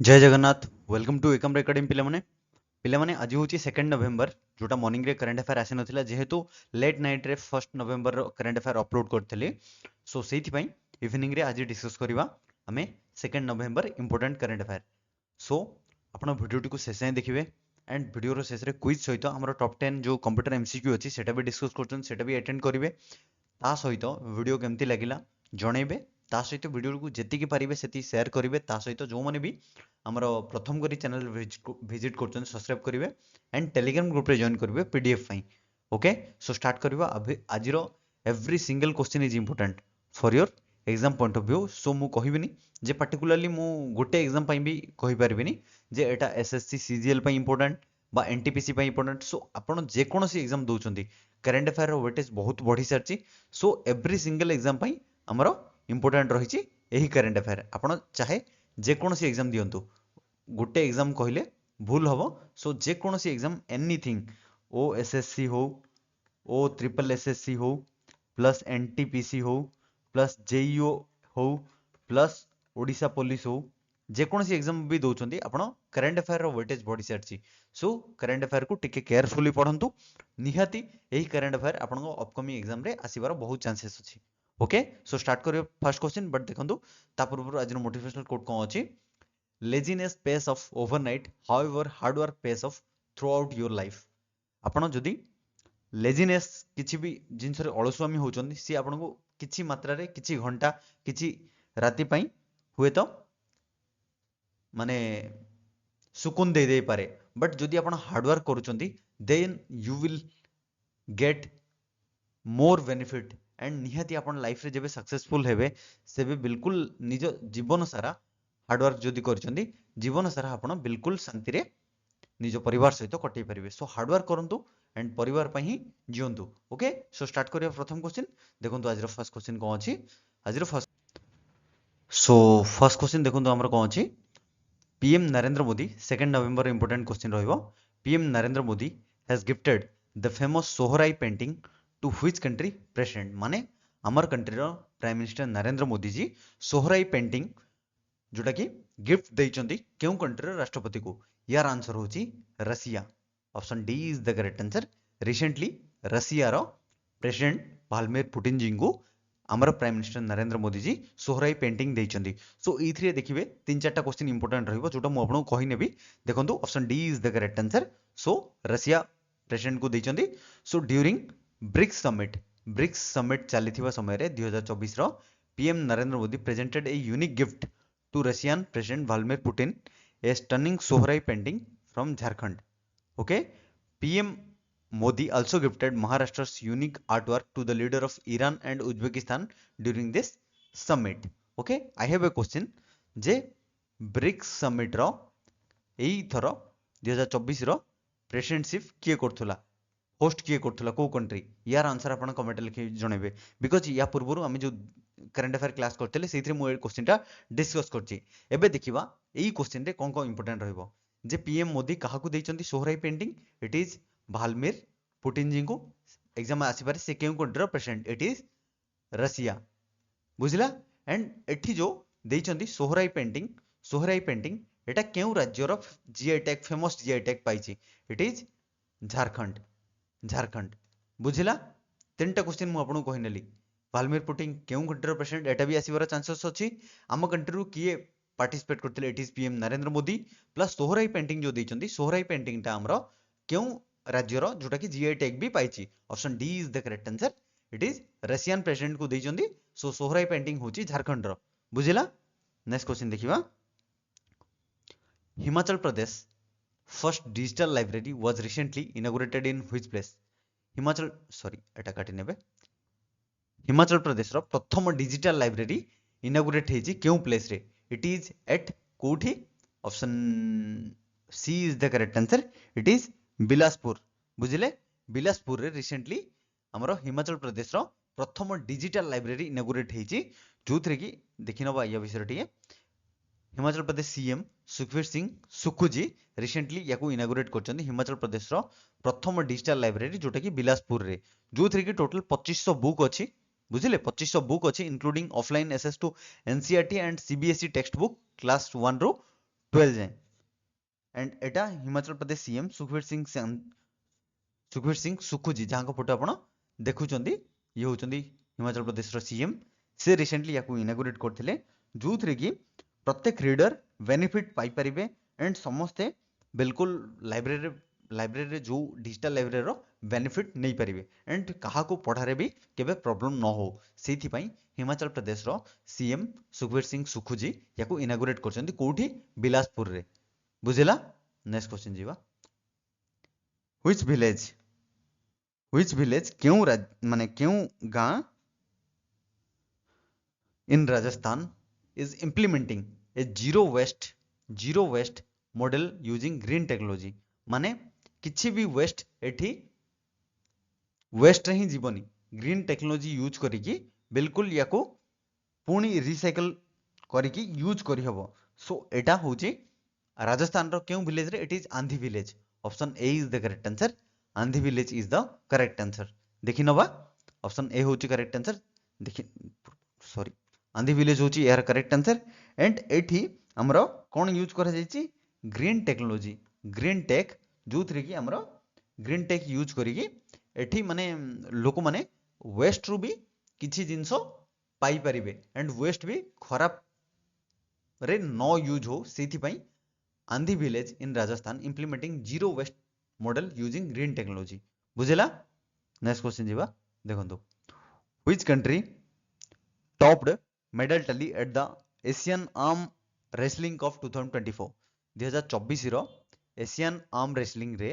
जय Jagannath welcome to Ekam academy पिलामाने आज हूँ 2 नवेम्बर जोटा मॉर्निंग रे करंट अफेयर आसी नथिला जेहेतु लेट नाइट रे 1 नवेम्बर करंट अफेयर अपलोड करथली सो सेति पई इवनिंग रे आज डिस्कस करबा हमें 2 नवेम्बर इंपोर्टेंट करंट अफेयर सो आपण वीडियो टी को शेष जाए देखिए एंड वीडियो रो शेष रे क्विज सहित हमर टॉप 10 जो कंप्यूटर एमसीक्यू अछि सेटा भी डिस्कस करछन सेटा भी अटेंड करिवे ता सहित वीडियो केमती लागिला जणेबे ता सहित वीडियो को जेतिकी पारिबे सेति शेयर करिवे ता सहित जो माने भी हमर प्रथम करी चैनल विजिट करछन सब्सक्राइब करिवे एंड टेलीग्राम ग्रुप रे जॉइन करिवे पीडीएफ फाई ओके सो स्टार्ट करबा अभी आजिरो every single question is important for your exam point of view so मु कहिबिनी जे पर्टिकुलरली मु गोटे एग्जाम पई भी कहि परिबिनी जे एटा एसएससी सीजीएल पई इंपोर्टेंट बा एनटीपीसी पई इंपोर्टेंट सो आपण जे कोनोसी एग्जाम दोचंती करंट अफेयर रो वेटेज बहुत बढ़ी Sarchi so every single exam पई हमरो इंपोर्टेंट रहिची एही करंट अफेयर आपण चाहे जे कोनोसी एग्जाम दियंतु गोटे एग्जाम कहले भूल हम सो जे कोनोसी एग्जाम एनीथिंग ओ एसएससी हो ओ ट्रिपल एसएससी हो प्लस एनटीपीसी हो प्लस जेईओ हो प्लस ओडिशा पुलिस हो जेकोसी एग्जाम भी दौरान आपण करंट अफेयर वेटेज बढ़ी सारी सो करंट अफेयर को टिके केयरफुली पढ़ंतु निहाती यही करंट अफेयर आपण अपकमिंग एग्जाम रे आसीबार बहुत चांसेस अछि ओके सो स्टार्ट करियो फर्स्ट क्वेश्चन बट देखंतु ता पूर्व आज मोटिवेशनल कोट कोन अछि laziness pays off overnight however hard work pays off throughout your life आपण जदी लेजीनेस किछि भी जिंस रे अलसुआमी होचंदी सी आपण को किछि मात्रा रे किछि घंटा किछि राति पई हुए तो माने सुकून दे दे पारे बट जदि आपण हार्ड वर्क करूचंदी then you will get more benefit and निहाती आपण लाइफ रे जेबे सक्सेसफुल हेबे सेबे बिल्कुल निज जीवन सारा हार्ड वर्क जदि करचंदी जीवन सारा आपण बिल्कुल शांति रे निज परिवार सहित कटै परिबे सो हार्ड वर्क करंतु एंड परिवार पई ही जियंतु ओके सो स्टार्ट करिया प्रथम क्वेश्चन देखंतु आज रो फर्स्ट क्वेश्चन कोन अछि आज रो फर्स्ट क्वेश्चन देखंतु हमर कोन अछि PM Narendra Modi 2 November important question रहिबो PM Narendra Modi has gifted the famous Sohrai painting to which country president माने हमर कंट्री रो prime minister Narendra Modi ji Sohrai painting जोटा कि गिफ्ट देइचंती केउ कंट्री रो राष्ट्रपति को यार आंसर होची Russia option D is the correct answer recently Russia रो प्रेसिडेंट व्लादिमीर पुतिन जी को आमर prime minister Narendra Modi ji Sohrai painting देइचंती सो इथरे देखिबे तीन चारटा क्वेश्चन इंपोर्टेंट रहइबो जोटा मु आपन कहि नेबी देखंतु option D is the correct answer so Russia president को देइचंती सो ड्यूरिंग ब्रिक्स समिट चलीथिबा समय रे 2024 रो PM Narendra Modi presented a unique gift to Russian president Vladimir Putin a stunning Sohrai painting from Jharkhand okay pm modi also gifted maharashtra's unique artwork to the leader of iran and uzbekistan during this summit okay I have a question जे BRICS summit रो एई थरो 2024 रो presidentship किए करथुला host किए करथुला को country यार आंसर आपण कमेंट लिखि जणेबे बिकॉज़ या पूर्वरु हम जो करंट अफेयर क्लास करथले सेइथरे मु ए क्वेश्चन टा डिस्कस करछि एबे देखिबा एई क्वेश्चन रे कोन कोन इंपोर्टेंट रहइबो जे पीएम मोदी काहाकू देइचंती Sohrai painting it is Vladimir Putin ji को एग्जाम आसी पारे से केउ कंट्री रो प्रेसिडेंट इट इज रशिया बुझिला एंड एठी जो देइचंती सोहराई पेंटिंग एटा केउ राज्य रो GI tag famous GI tag पाइची इट इज झारखंड बुझिला तीनटा क्वेश्चन मु आपन को कहिनेली व्लादिमीर पुतिन केउ कंट्री रो प्रेसिडेंट एटा भी आसीबार चांसेस अछि आम कंट्री रो किए पार्टिसिपेट करथिले it is PM Narendra Modi plus Sohrai painting जो देइचंती सोहराई पेंटिंग ता हमरो केउ राज्य रो जोटा कि जीआई टैग भी पाइची option D is the correct answer it is Russian president को देइचंती सो सोहराई पेंटिंग होची झारखंड रो बुझिला नेक्स्ट क्वेश्चन देखिबा Himachal Pradesh first digital library was recently inaugurated in which place Himachal sorry एटा काटी नेबे हिमाचल प्रदेश रो प्रथम डिजिटल लाइब्रेरी इनॉग्रेट हेची केउ प्लेस रे इट इज एट कोठी option C is the correct answer it is Bilaspur बुझिले बिलासपुर रे रिसेंटली हमरो हिमाचल प्रदेश रो प्रथम डिजिटल लाइब्रेरी इनॉग्रेट हेची जोथरे की देखिनबा या विषय टिए हिमाचल प्रदेश सीएम सुखवीर सिंह सुक्खू जी रिसेंटली याकू इनॉग्रेट करचंदी हिमाचल प्रदेश रो प्रथम डिजिटल लाइब्रेरी जोटा कि बिलासपुर रे जोथरे की टोटल 2500 बुक अछि बुझिले 2500 बुक अछि including offline access to NCERT and CBSE text book class 1 रो 12 जाए एंड एटा हिमाचल प्रदेश सीएम सुखबीर सिंह सुखुजी जहाँ फोटो आप देखुंट ये होती हिमाचल प्रदेश सीएम से रिसेंटली या इनागुरेट करते जो थी कि प्रत्येक रीडर बेनिफिट पाइपर एंड समस्ते बिल्कुल लाइब्रेरी जो डिजिटल लाइब्रेरी बेनिफिट नहीं पारे एंड क्या पढ़ारे भी केबे प्रॉब्लम न हो से हिमाचल प्रदेश सीएम सुखबीर सिंह सुखुजी या इनागुरेट कर कौटी बिलासपुर रे बुझिला। नेक्स्ट क्वेश्चन जीवा व्हिच विलेज क्यों माने क्यों गाँ इन Rajasthan is implementing a zero waste model using green technology माने किछि भी वेस्ट एठी वेस्ट रे ही जीवनी ग्रीन टेक्नोलॉजी यूज करिकी बिल्कुल याको पुणी रिसाइकल करिकी यूज करि हबो। सो एटा होची राजस्थान रो क्यों विलेज रे it is Aandhi village option A is the correct answer Aandhi village is the correct answer देखि नबा ऑप्शन ए होची करेक्ट आंसर देखि सॉरी आंधी विलेज होची यार करेक्ट आंसर एंड एठी हमरो कोन यूज करा जायछि ग्रीन टेक्नोलॉजी ग्रीन टेक जो थ्री की हमरो ग्रीन टेक यूज करिकी एठी माने लोक माने वेस्ट रु भी किछि जिंसो पाई परिबे एंड वेस्ट भी खराब रे न यूज हो सेथि पई Aandhi village in Rajasthan implementing zero waste model using green technology बुझेला। नेक्स्ट क्वेश्चन जीवा देखंतु which country topped medal tally at the Asian arm wrestling of 2024 2024 रो एशियन आर्म रेसलिंग रे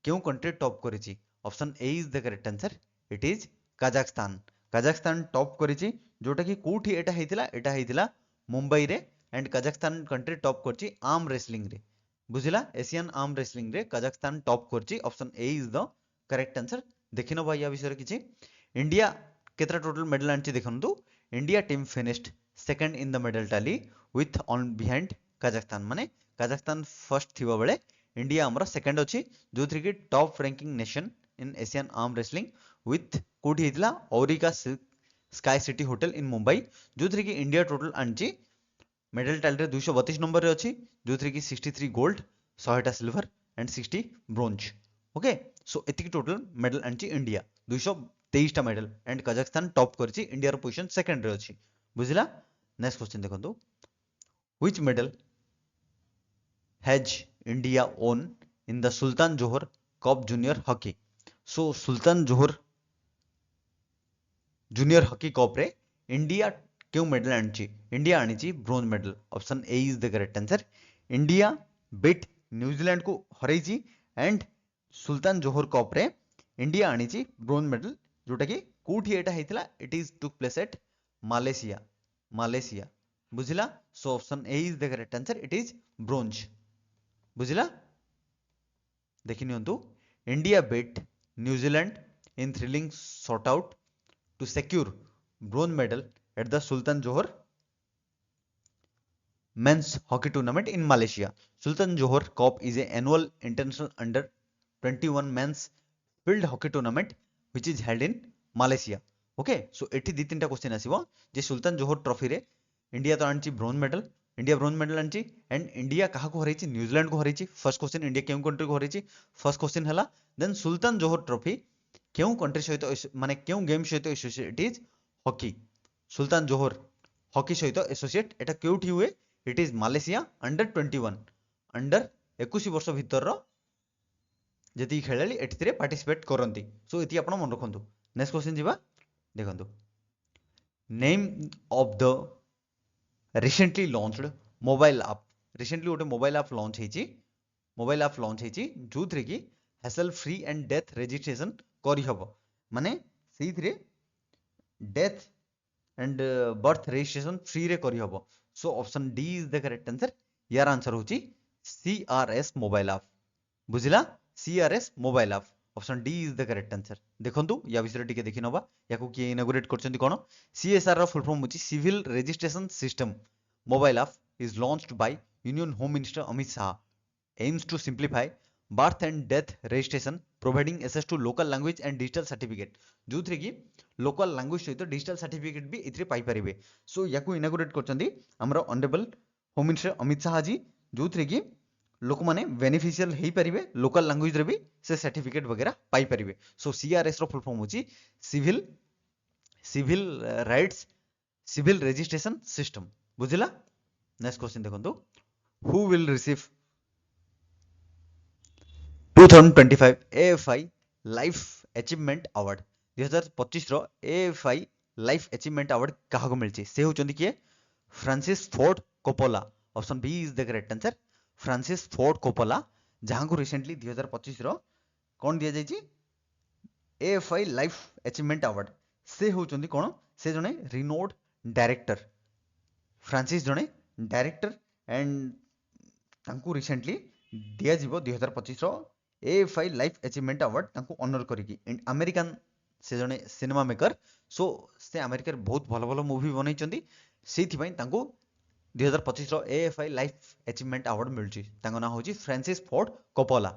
क्यों कंट्री टॉप करिछि option A is the correct answer it is Kazakhstan Kazakhstan top करिछि जोटा कि कोठी एटा हेतिला मुंबई रे एंड काजाख्स्तान कंट्री टॉप करछि आर्म रेसलिंग रे बुझिला एशियन आर्म रेसलिंग रे काजाख्स्तान टॉप करछि option A is the correct answer देखिनो भाई या विषय किछि इंडिया केतरा टोटल मेडल आनछि देखंतु India team finished second in the medal tally with on behind Kazakhstan माने काजाख्स्तान फर्स्ट थिबा बेले इंडिया हमर सेकंड अछि जो थ्री की top ranking nation in Asian arm wrestling with कोठी हेतिला Aurika sky city hotel in Mumbai जो थ्री की इंडिया टोटल आनछि मेडल टैली रे 232 नंबर रे अछि जो थ्री की 63 gold 100 silver and 60 bronze okay so एतिक टोटल मेडल आनछि इंडिया 223 टा मेडल एंड काजाख्स्तान टॉप करछि इंडिया रो पोजीशन सेकंड रे अछि बुझिला। नेक्स्ट क्वेश्चन देखंतु which medal has India own in the sultan Johar cup junior hockey so Sultan Johar junior hockey cup रे इंडिया क्यों मेडल आनछि India आनिछि bronze medal option A is the correct answer India beat New Zealand को हरैछि and sultan Johar cup रे India आनिछि bronze medal जोटा कि कोठी एटा हेतिला it is took place at Malaysia बुझिला। So option A is the correct answer it is bronze बुझिला देखि नियंतु India beat New Zealand in thrilling shootout to secure bronze medal at the Sultan Johor men's hockey tournament in Malaysia. Sultan Johor Cup is an annual international under 21 men's field hockey tournament which is held in Malaysia. Okay, so एठी दी तीनटा question आसीबो जे सुल्तान जोहर trophy रे India तो आनछि bronze medal India bronze medal आनछि and India काहा को हरैछि New Zealand को हरैछि first question India केउ country को हरैछि first question हला देन सुल्तान जोहर ट्रॉफी क्यों कंट्री सहित माने क्यों गेम सहित associate is hockey Sultan Johar hockey सहित एसोसिएट एटा क्योंठी हुए it is Malaysia under 21 under 21 वर्ष भीतर रो जति खेलाली एठी पार्टिसिपेट करंती सो एति आपण मन रखंतु। नेक्स्ट क्वेश्चन जीवा देखंतु name of the recently launched mobile app recently गोटे मोबाइल ऐप लॉन्च हेची जो थ्री की hassle free and death registration करि हबो माने सेइथरे death and birth registration free रे करि हबो so option D is the correct answer यार आंसर होची सीआरएस मोबाइल ऐप बुझिला CRS mobile app option D is the correct answer देखंतु या विषय टिके देखि नबा याको कि इनॉग्रेट करछन्ती कोन सीएसआर रो फुल फॉर्म होची civil registration system mobile app is launched by union home minister Amit Shah aims to simplify birth and death registration providing access to local language and digital certificate जो थ्री की लोकल लैंग्वेज सहित digital certificate भी इथरे पाई परिबे सो याकू इनॉग्रेट करछन्ती हमरो honourable home minister Amit Shah ji जो थी कि लोक माने बेनिफिशियल हो पारे लोकल लैंग्वेज रे भी से सर्टिफिकेट वगैरह पाई पारे। सो सीआरएस रो फुल फॉर्म होची civil civil rights civil registration system. बुझिला। नेक्स्ट क्वेश्चन देखंतु who will receive 2025 AFI life achievement award 2025 रो AFI लाइफ अचीवमेंट अवार्ड काहा को मिलची से होचंदी किए Francis Ford Coppola. Option B is the correct answer Francis Ford Coppola जहां को रिसेंटली 2025 रो कोन दिया जायची AFI लाइफ अचीवमेंट अवार्ड। से होचंदी कोन से जने रिनोड डायरेक्टर फ्रांसिस जने डायरेक्टर एंड तांकू रिसेंटली दिया जीवो 2025 रो AFI लाइफ अचीवमेंट अवार्ड तांकू ऑनर करिकी अमेरिकन से जने सिनेमा मेकर। सो से अमेरिका बहुत भल भल मूवी बनैचंदी सेथि पई तांकू 2025 रो AFI लाइफ अचीवमेंट अवार्ड मिलची। तांको ना होची Francis Ford Coppola.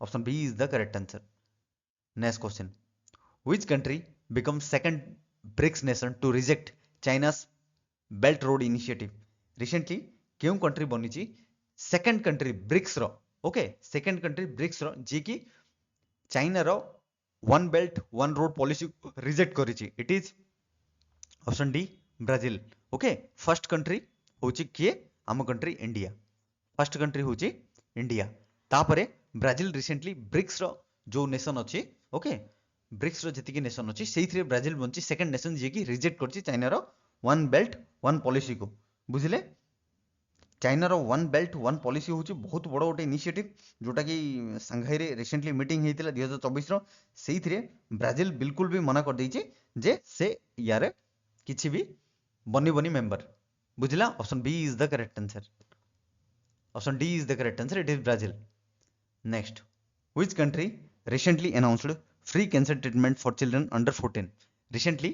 Option B is the correct answer. Next question which country become second BRICS nation to reject China's belt road initiative. Recently केउ कंट्री बनीची सेकंड कंट्री ब्रिक्स रो okay second country BRICS रो जे कि China रो one belt one road policy reject करिची। It is option D Brazil. Okay first country होची किए आम कंट्री इंडिया। फर्स्ट कंट्री होची इंडिया तापरे ब्राजील रिसेंटली ब्रिक्स रो जो नेशन अछि ओके ब्रिक्स रो जति की नेशन अछि सेइथरे ब्राजील बनची सेकंड नेशन जे कि रिजेक्ट करची चाइना रो वन बेल्ट वन पॉलिसी को। बुझिले चाइना रो वन बेल्ट वन पॉलिसी होची बहुत बड़ गोटे इनिशिएटिव जोटा कि संघाई रे रिसेंटली मीटिंग हेतिला 2024 रो सेइथरे ब्राजील बिल्कुल भी मना कर देइचे जे से यारे किछि भी बनी बनी मेंबर। बुझिला option B is the correct answer. Option D is the correct answer it is Brazil. Next which country recently announced free cancer treatment for children under 14। Recently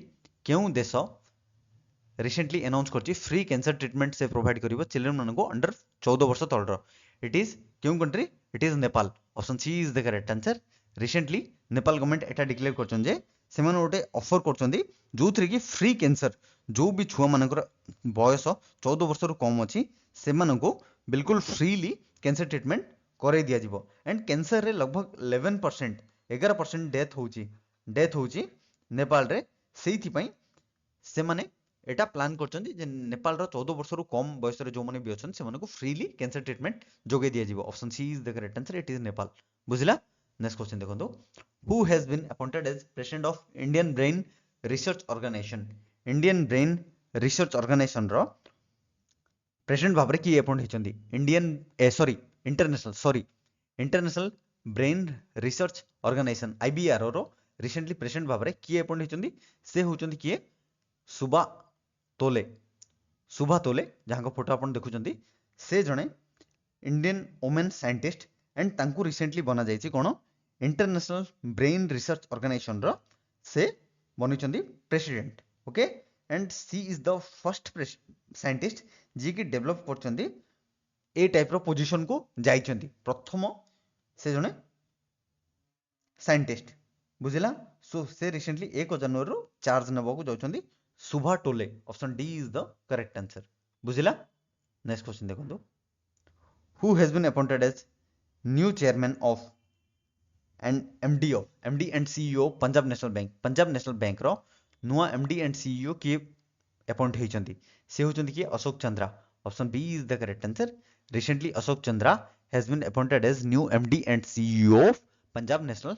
केउ देश रिसेंटली अनाउंस करछि फ्री कैंसर ट्रीटमेंट से provide करिवो children मानको under 14 वर्ष तळर। It is केउ country it is Nepal. Option C is the correct answer. Recently Nepal government एटा डिक्लेयर करछन जे सेमाने गोटे ऑफर करछन्ती जोथरे कि फ्री कैंसर जो भी छुआ मानकर बयस 14 वर्ष रु कम अछि सेमानको बिल्कुल फ्रीली कैंसर ट्रीटमेंट करे दिया जिवो। एंड कैंसर रे लगभग 11% 11% डेथ होची नेपाल रे सेइथि पई से माने एटा प्लान करछन्ती जे नेपाल रो 14 वर्ष रु कम बयस रे जो माने भी अछन से मानको फ्रीली कैंसर ट्रीटमेंट जोगे दिया जिवो। Option C is the correct answer it is Nepal. बुझिला। नेक्स्ट क्वेश्चन देखंतु who has been appointed as president of Indian brain research organisation. Indian brain research organisation रो प्रेसिडेंट भाबरे की अपॉइंट हेचंदी Indian international brain research organisation IBR रो recently president भाबरे की appoint हेचंदी से होचंदी किए सुबा तोले। सुभा तोले जहां को फोटो अपन देखुचंदी से जणे इंडियन वुमेन साइंटिस्ट एंड तांकू रिसेंटली बना जायछि कोन इंटरनेशनल ब्रेन रिसर्च ऑर्गेनाइजेशन रो से बनिचंदी president. Okay and she is the first scientist जी की डेवलप करचंदी ए टाइप रो पोजीशन को जाइचंदी प्रथम से जणे साइंटिस्ट। बुझिला। सो से रिसेंटली 1 जनवरी रो चार्ज नबा को जाउचंदी Shubha Tole. Option D is the correct answer. बुझिला। नेक्स्ट क्वेश्चन देखंतु who has been appointed as new chairman of and MD and CEO Punjab National Bank रो नुआ MD एंड CEO की अपॉइंट हेचंदी से होचंदी कि Ashok Chandra. Option B is the correct answer. Recently Ashok Chandra has been appointed as new MD and CEO of Punjab National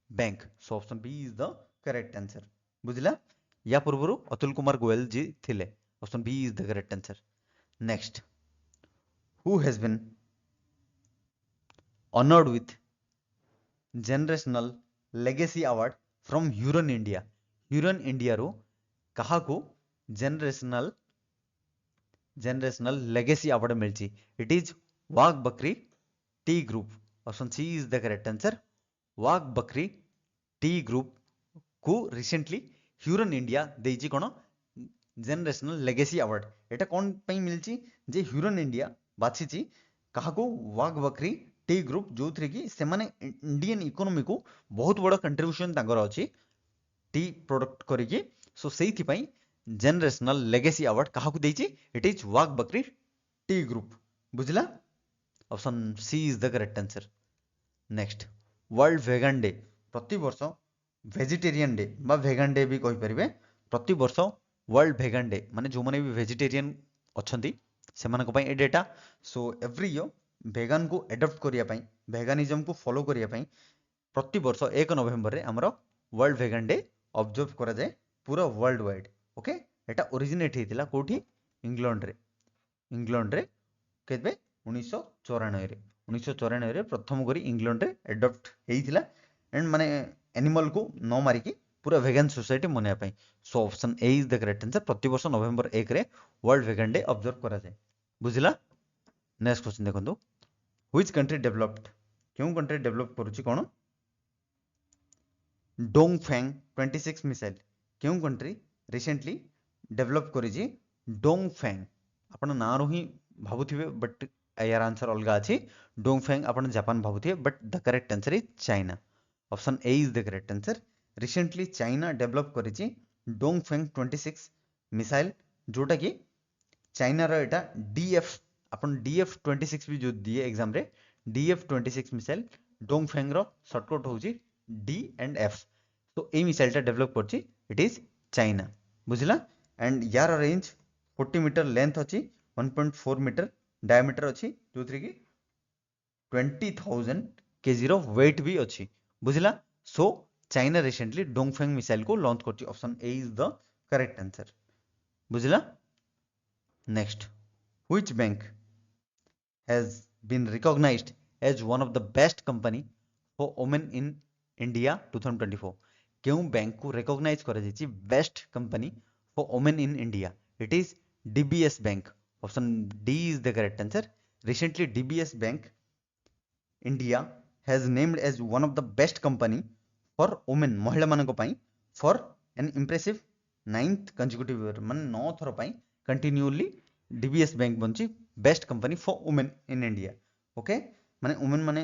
Bank. So option B is the correct answer. बुझिला। या पूर्व अतुल कुमार गोयल जी थिले। Option B is the correct answer. Next who has been honoured with generational legacy award from Hurun India रो कहा को generational legacy award मिलची। It is Wagh Bakri tea group. Option C is the correct answer. Wagh Bakri tea group को recently Hurun India देइची कोन generational legacy award. एटा कोन पई मिलची जे ह्यूरन इंडिया बाछिची कहा को वाघ बकरी टी ग्रुप जो थ्री की से माने इंडियन इकोनॉमी को बहुत बड़ा कंट्रीब्यूशन तांगर अछि टी प्रोडक्ट करिकी। सो सेइथि पई जनरेशनल लेगेसी अवार्ड कहा को देइची it is Wagh Bakri tea group. बुझला। Option C is the correct answer. Next world vegan day प्रति वर्ष वेजिटेरियन डे बा वेगान डे भी कहि परिबे प्रति वर्ष वर्ल्ड वेगान डे माने जो माने भी वेजिटेरियन अछंती सेमानक पई ए डेटा सो एवरी ईयर वेगान को एडॉप्ट करिया पई वेगानिज्म को फॉलो करिया पई प्रति वर्ष 1 नवेम्बर रे हमरो वर्ल्ड वेगान डे ऑब्जर्व करा जाए पूरा वर्ल्ड वाइड। ओके एटा ओरिजिनेट हेतिला कोठी इंग्लैंड रे केबे 1994 रे 1994 रे प्रथम करी इंग्लैंड रे एडॉप्ट हेतिला एंड माने एनिमल को न मारी की पूरा वेगान सोसाइटी मनाया पई। So option A is the correct answer प्रति वर्ष नवेम्बर 1 रे वर्ल्ड वेगान डे ऑब्जर्व करा जाए बुझिला। नेक्स्ट क्वेश्चन देखंतु व्हिच कंट्री डेवलप्ड क्यों कंट्री डेवलप करूची कोन डोंगफेंग 26 मिसाइल क्यों कंट्री रिसेंटली डेवलप करिजी डोंगफेंग आपण ना रो ही भाबुथिबे बट यार आंसर अलगा अछि डोंगफेंग आपण जापान भाबुथिबे but the correct answer is China. Option A is the correct answer recently China develop करिजी डोंगफेंग 26 मिसाइल जोटा कि चाइना रो एटा डीएफ अपन डीएफ 26 भी जो दिए एग्जाम रे डीएफ 26 मिसाइल डोंगफेंग रो शॉर्टकट होची डी एंड एफ तो ए मिसाइल टा डेवलप करची इट इज चाइना बुझला। एंड यार रेंज 40 मीटर लेंथ अछि 1.4 मीटर डायमीटर अछि जोथि कि 20,000 केजी रो वेट भी अछि बुझला। सो चाइना रिसेंटली डोंगफेंग मिसाइल को लॉन्च करची option A is the correct answer बुझला। Next which bank has been recognized as one of the best company for women in India 2024 क्यों बैंक को रिकॉग्नाइज करा जायछि best company for women in India it is DBS bank. Option D is the correct answer recently DBS bank India has named as one of the best company for women महिला मानक पई for an impressive 9th consecutive year माने 9 थर पई continuously DBS bank बनची best company for women in India. Okay माने women माने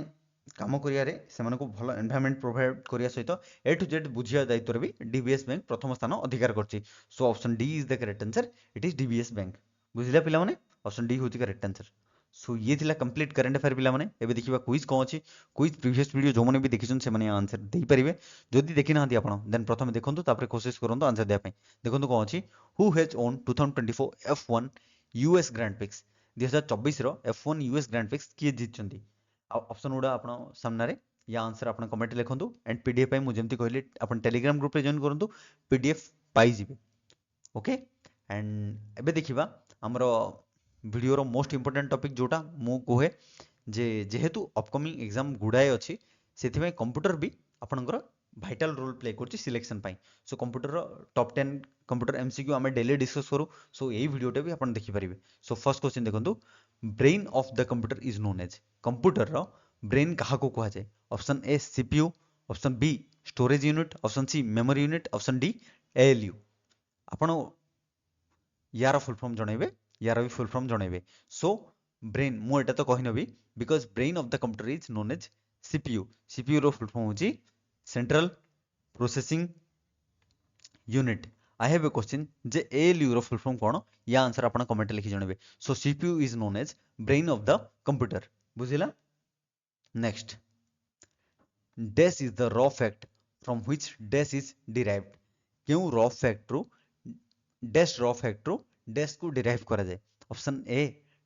काम करिया रे सेमान को भलो एनवायरनमेंट प्रोवाइड करिया सहित ए टू जेड बुझिया दायित्व भी डीबीएस बैंक प्रथम स्थान अधिकार करची। So option D is the correct answer it is DBS bank बुझिला पिला माने ऑप्शन डी होची करेक्ट आंसर। सो ये थिला कंप्लीट करंट अफेयर पिला माने एबे देखिबा क्विज कोन अछि क्विज प्रीवियस वीडियो जो माने भी देखिछन से माने आंसर देई परिबे जदि देखि नाहंती आपण देन प्रथम देखंतु तापर कोशिश करंतु आंसर देया पई देखंतु कोन अछि who has won 2024 F1 US grand prix 2024 रो F1 यूएस ग्रैंड पिक्स किए जीतचंदी ऑप्शन गुडा आपण सामने रे या आंसर आपण कमेंट लिखंतु एंड पीडीएफ पई मु जेमति कहली आपण टेलीग्राम ग्रुप रे जॉइन करंतु पीडीएफ पाई जिवे। ओके एंड एबे देखिबा हमरो वीडियो रो मोस्ट इंपोर्टेंट टॉपिक जोटा मु कोहे जे जेहेतु अपकमिंग एग्जाम गुडाए अछि सेथि में कंप्यूटर भी आपनकर भाइटल रोल प्ले करछि सिलेक्शन पाई। सो कंप्यूटर रो टॉप 10 कंप्यूटर एमसीक्यू हमें डेली डिस्कस करू सो एही वीडियोटे भी आपण देखि परिबे। सो फर्स्ट क्वेश्चन देखंतु brain of the computer is known as computer रो ब्रेन कहा को कहा जाय option A CPU option B storage unit option C memory unit option D ALU आपण यार फुल फॉर्म जणैबे यार भी फुल फॉर्म जणैबे। सो ब्रेन मु एटा तो कहि नबी because brain of the computer is known as CPU CPU रो फुल फॉर्म होची central processing unit. I have a question जे एएलयू रो फुल फॉर्म कोन या आंसर आपण कमेंट लिखि जणैबे। So CPU is known as brain of the computer बुझिला। Next dash is the raw fact from which dash is derived क्यों raw fact रो डैश रॉ फैक्ट रो डैश को डिराइव करा जाए। ऑप्शन ए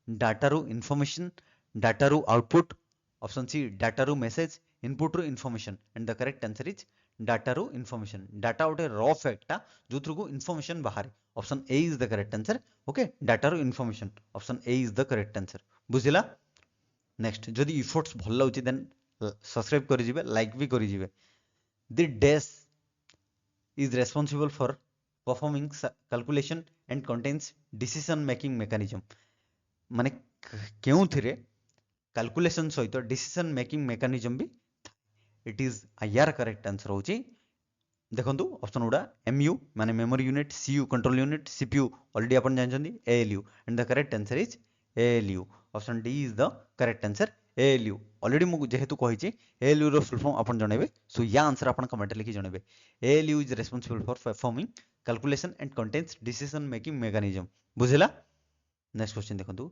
डाटा रो इंफॉर्मेशन डाटा रो output option C data रो मेसेज इनपुट रो information and the correct answer is data रो इंफॉर्मेशन डाटा गोटे रॉ फैक्टा जो थ्रू को इंफॉर्मेशन बाहर option A is the correct answer. Okay data रो information option A is the correct answer बुझिला। नेक्स्ट जदि इफोर्ट्स भल लाउची देन सब्सक्राइब करि जिवे लाइक भी करि जिवे। The dash is responsible for performing calculation and contains decision making mechanism माने केउ थिरे कैलकुलेशन सहित डिसीजन मेकिंग मेकानिजम भी इट इज यार करेक्ट आंसर होची देखंतु ऑप्शन गुडा एमयू माने memory unit CU control unit CPU already अपन जानछंदी ALU and the correct answer is ALU option D is the correct answer ALU already मु जेहेतु कहिछि एएलयू रो फुल फॉर्म अपन जणेबे सो या आंसर अपन कमेंट लिखि जणेबे। ALU is responsible for performing calculation and contains decision making mechanism बुझिला। नेक्स्ट क्वेश्चन देखंतु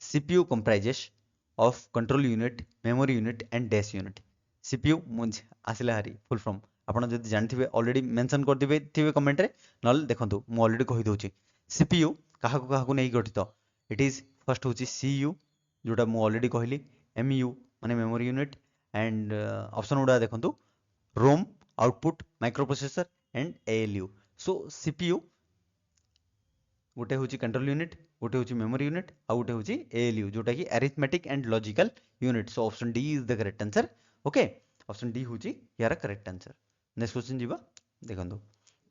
CPU comprises of control unit, memory unit and dash unit. CPU मुझे आसिला हारी फुल फॉर्म आपण जदि जानथिबे ऑलरेडी मेंशन कर दिबे थिबे कमेंट रे नल देखंतु मु ऑलरेडी कहि दोछि CPU काहाकु नै गठित इट इज फर्स्ट होछि CU जोटा मु ऑलरेडी कहली MU माने मेमोरी यूनिट एंड ऑप्शन गुडा देखंतु ROM output microprocessor and ALU. So CPU गोटे हूँ कंट्रोल यूनिट गोटे हूँ मेमोरी यूनिट आ गोटे हूँ ALU जोटा कि arithmetic and logical unit. So option D is the correct answer. Okay option D हूँ यार करेक्ट आंसर. नेक्स्ट क्वेश्चन जीवा देखो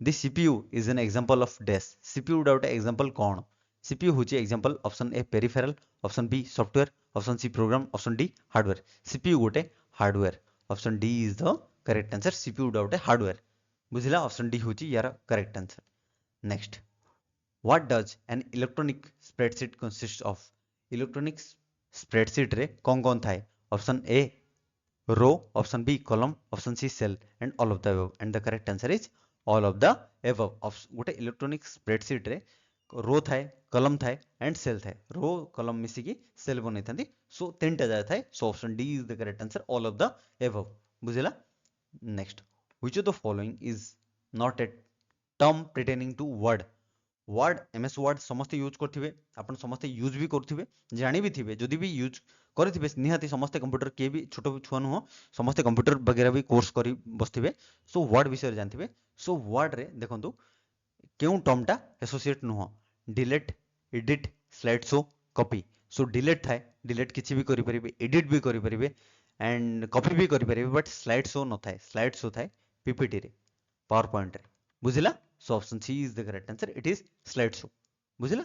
this CPU is an example of dash. CPU गोटे एग्जांपल कौन? CPU हूँ example option A peripheral, option B software, option C program, option D hardware. CPU गोटे hardware. Option D is the correct answer. CPU गोटे hardware. बुझला option D हूँ यार correct answer. Next What does an electronic spreadsheet consist of? Electronic spreadsheet रे कौन थाए? Option A row, option B column, option C cell and all of the above. And the correct answer is all of the above. गोटे electronic spreadsheet रे row थाए, column थाए and cell थाए. Row column मिसिकी cell बनै थांती. सो तीनटा जाय थाए. So option D is the correct answer all of the above. बुझिला. Next which of the following is not a term pertaining to Word. Word MS Word समस्ते use करथिबे, आपण समस्ते यूज भी करथिबे, जानि भी थिबे. जदि भी यूज करथिबे निहाती समस्ते कंप्यूटर के भी छोट छुआ नुह समस्ते कंप्यूटर वगैरह भी कोर्स करी बसथिबे. सो वर्ड विषय जानथिबे. सो वर्ड रे देखंतु केउ टर्मटा एसोसिएट नुह. Delete, edit, slide show, copy. So delete थाए, डिलीट किछि भी करि परिबे, एडिट भी करि परिबे एंड कॉपी भी करि परिबे. बट स्लाइड शो न थाए. स्लाइड शो थाए पीपीटी रे, पावर पॉइंट रे. बुझिला. So option C is the correct answer. It is slide show. बुझिला.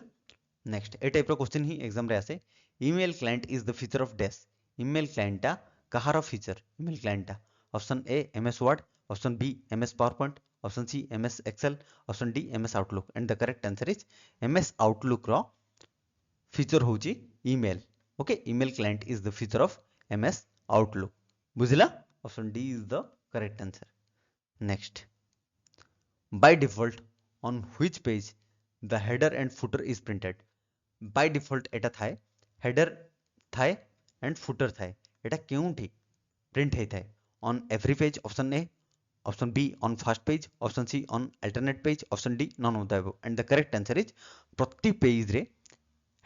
नेक्स्ट ए टाइप रो क्वेश्चन ही एग्जाम रे आसे. Email client is the feature of dash. Email क्लाइंटा कहार फीचर? ईमेल क्लाइंटा option A MS Word, option B MS PowerPoint, option C MS Excel, option D MS Outlook. And the correct answer is MS outlook रो feature होची email. Okay email client is the feature of MS Outlook. बुझिला. Option D is the correct answer. Next by default on which page the header and footer is printed? by default एटा थाए header थाए and footer थाए. एटा केउंठी print हे थाए? on every page option A, option B on first page, option C on alternate page, option D none of the above. and the correct answer is प्रति page रे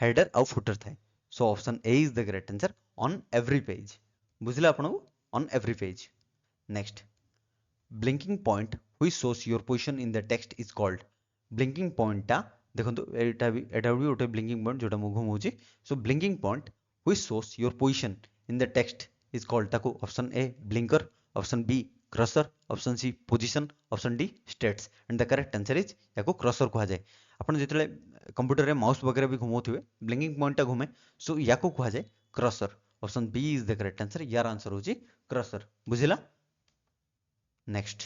header और footer थाए. so option A is the correct answer on every page. बुझिला आपन on every page. next blinking point which shows your position in the text is called. blinking point टा देखंतु एटा भी ओटे blinking point जोटा मु घुमौची. सो blinking point which shows your position in the text is called ताको option A blinker, option B cursor, option C position, option D status. And the correct answer is याको cursor कहा जाए. आपण जेतले computer रे mouse वगैरह भी घुमौथिबे blinking point टा घुमे. सो याको कहा जाए cursor. Option B is the correct answer. यार आंसर होची क्रसर. बुझिला. नेक्स्ट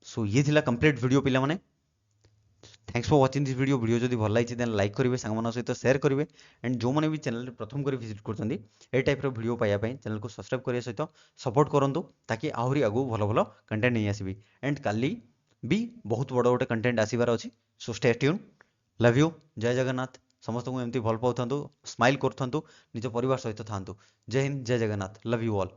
सो ये थिला कंप्लीट वीडियो पिला माने. Thanks for watching this video. Video जदि भल लागिछि देन लाइक करिवे, सांग मन सहित शेयर करिवे एंड जो माने भी चैनल रे प्रथम करी विजिट करछन्ती ए टाइप रो वीडियो पाया पई चैनल को सब्सक्राइब करिया सहित सपोर्ट करंतु ताकि आहुरी आगु भलो भलो कंटेंट नै आसीबी. एंड काली भी बहुत बड़ बड़ कंटेंट आसीबार अछि. So stay tune. Love you. जय जगन्नाथ. समस्त को एमती भल पाउथंतु, स्माइल करथंतु, निज परिवार सहित थांतु. जय हिंद, जय जगन्नाथ. Love you all.